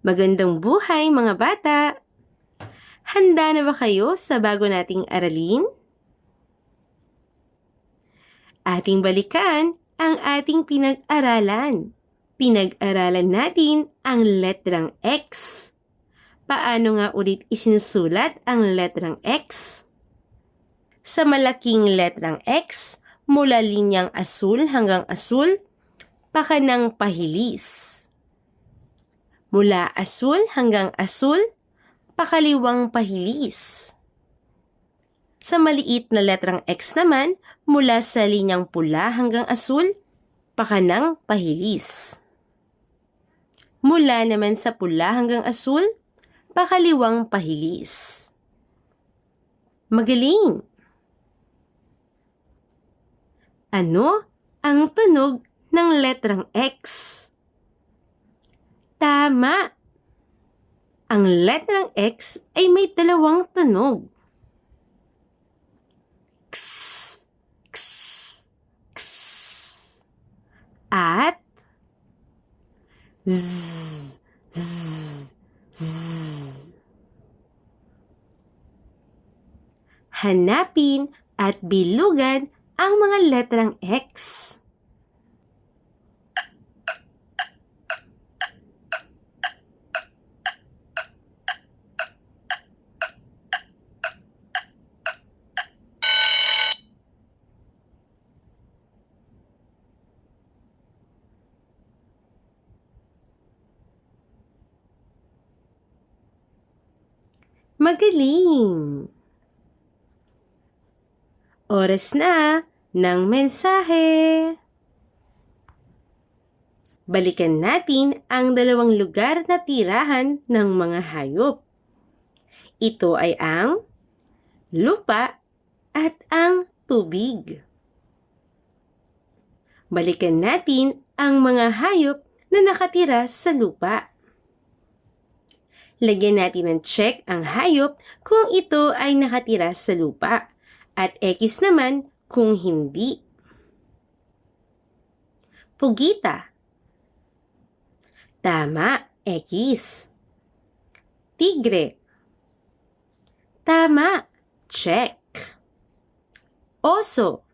Magandang buhay mga bata! Handa na ba kayo sa bago nating aralin? Ating balikan ang ating pinag-aralan. Pinag-aralan natin ang letrang X. Paano nga ulit isinusulat ang letrang X? Sa malaking letrang X, mula linyang asul hanggang asul, pakanang pahilis. Mula asul hanggang asul, pakaliwang pahilis. Sa maliit na letrang X naman, mula sa linyang pula hanggang asul, pakanang pahilis. Mula naman sa pula hanggang asul, pakaliwang pahilis. Magaling! Ano ang tunog ng letrang X? Tama! Ang letrang X ay may dalawang tunog. X, X, X. At Z, Z, Z. Hanapin at bilugan ang mga letrang X. Magaling! Oras na ng mensahe. Balikan natin ang dalawang lugar na tirahan ng mga hayop. Ito ay ang lupa at ang tubig. Balikan natin ang mga hayop na nakatira sa lupa. Lagyan natin ng check ang hayop kung ito ay nakatira sa lupa at X naman kung hindi. Pugita. Tama, X. Tigre. Tama, check. Oso.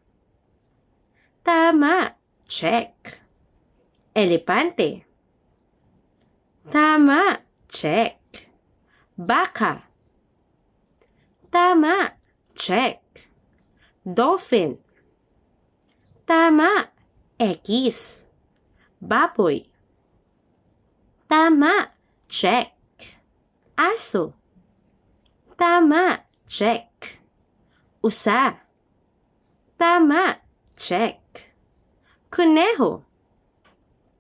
Tama, check. Elepante. Tama, check. Baka. Tama, check. Dolphin. Tama, X. Baboy. Tama, check. Aso. Tama, check. Usa. Tama, check. Kuneho.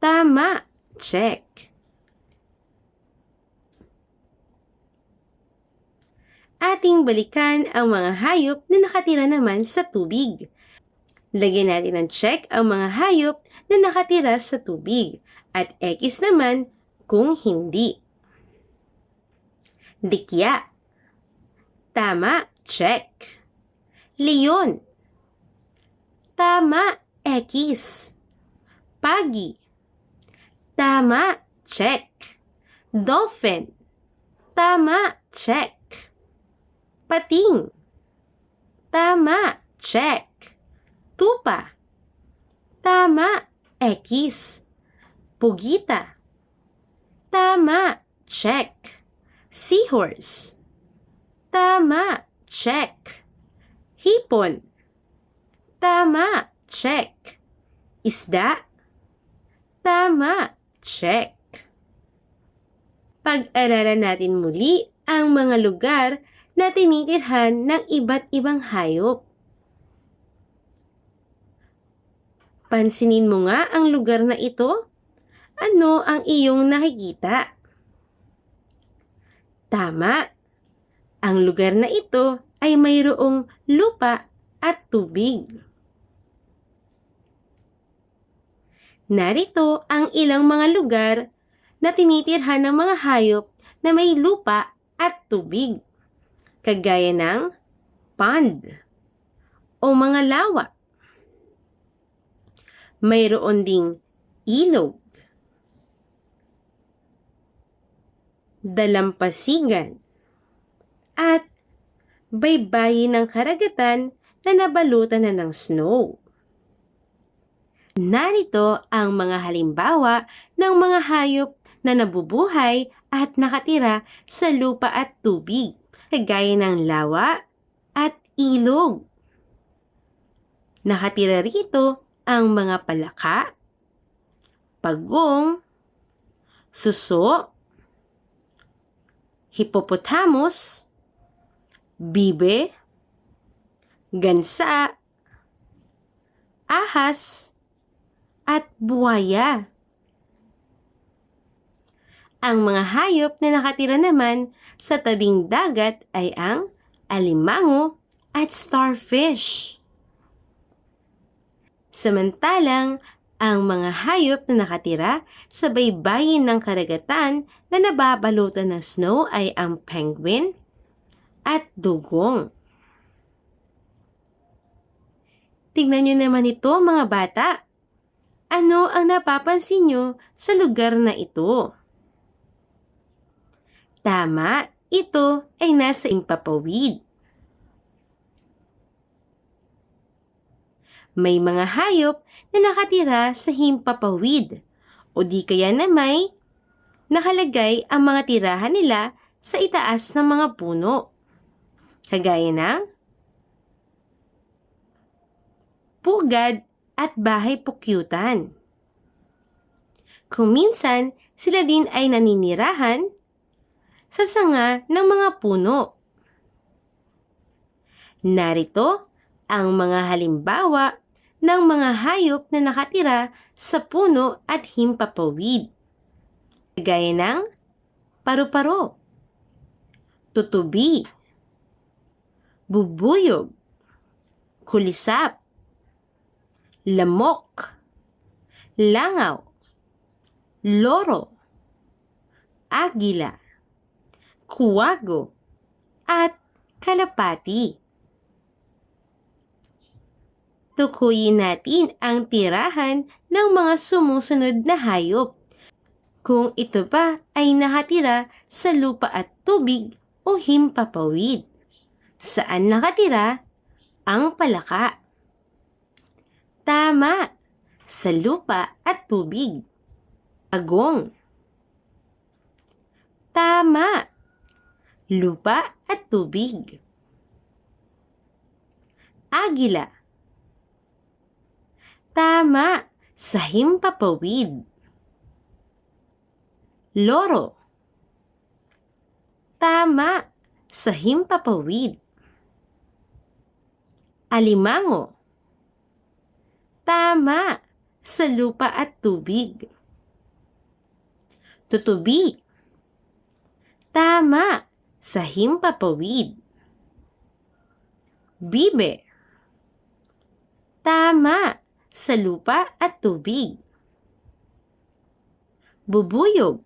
Tama, check. Ating balikan ang mga hayop na nakatira naman sa tubig. Lagyan natin ng check ang mga hayop na nakatira sa tubig at X naman kung hindi. Dikya. Tama, check. Leon. Tama, X. Pagi. Tama, check. Dolphin. Tama, check. Pating. Tama, check. Tupa. Tama, X. Pugita. Tama, check. Seahorse. Tama, check. Hipon. Tama, check. Isda. Tama, check. Pag-aralan natin muli ang mga lugar na tinitirhan ng iba't ibang hayop. Pansinin mo nga ang lugar na ito. Ano ang iyong nakikita? Tama. Ang lugar na ito ay mayroong lupa at tubig. Narito ang ilang mga lugar na tinitirhan ng mga hayop na may lupa at tubig, kagaya ng pond o mga lawa. Mayroon ding ilog, dalampasigan, at baybayin ng karagatan na nabalutan na ng snow. Narito ang mga halimbawa ng mga hayop na nabubuhay at nakatira sa lupa at tubig, kagaya ng lawa at ilog. Nakatira rito ang mga palaka, pagong, suso, hippopotamus, bibe, gansa, ahas, at buwaya. Ang mga hayop na nakatira naman sa tabing dagat ay ang alimango at starfish. Samantalang, ang mga hayop na nakatira sa baybayin ng karagatan na nababalutan ng snow ay ang penguin at dugong. Tingnan nyo naman ito, mga bata. Ano ang napapansin nyo sa lugar na ito? Tama, ito ay nasa Himpapawid. May mga hayop na nakatira sa Himpapawid o di kaya na may nakalagay ang mga tirahan nila sa itaas ng mga puno. Kagaya ng pugad at bahay pukyutan. Kung minsan, sila din ay naninirahan sa sanga ng mga puno. Narito ang mga halimbawa ng mga hayop na nakatira sa puno at himpapawid. Gaya ng paru-paro, tutubi, bubuyog, kulisap, lamok, langaw, loro, agila, kuwago, at kalapati. Tukuyin natin ang tirahan ng mga sumusunod na hayop. Kung ito pa ay nakatira sa lupa at tubig o himpapawid. Saan nakatira ang palaka? Tama, sa lupa at tubig. Agong. Tama, lupa at tubig. Agila. Tama, sa himpapawid. Loro. Tama, sa himpapawid. Alimango. Tama, sa lupa at tubig. Tutubi. Tama, sa himpapawid. Bibe. Tama, sa lupa at tubig. Bubuyog.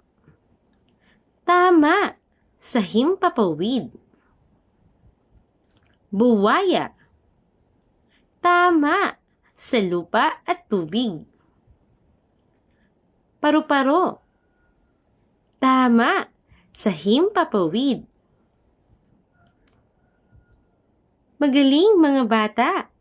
Tama, sa himpapawid. Buwaya. Tama, sa lupa at tubig. Paru-paro. Tama, sa himpapawid. Magaling, mga bata!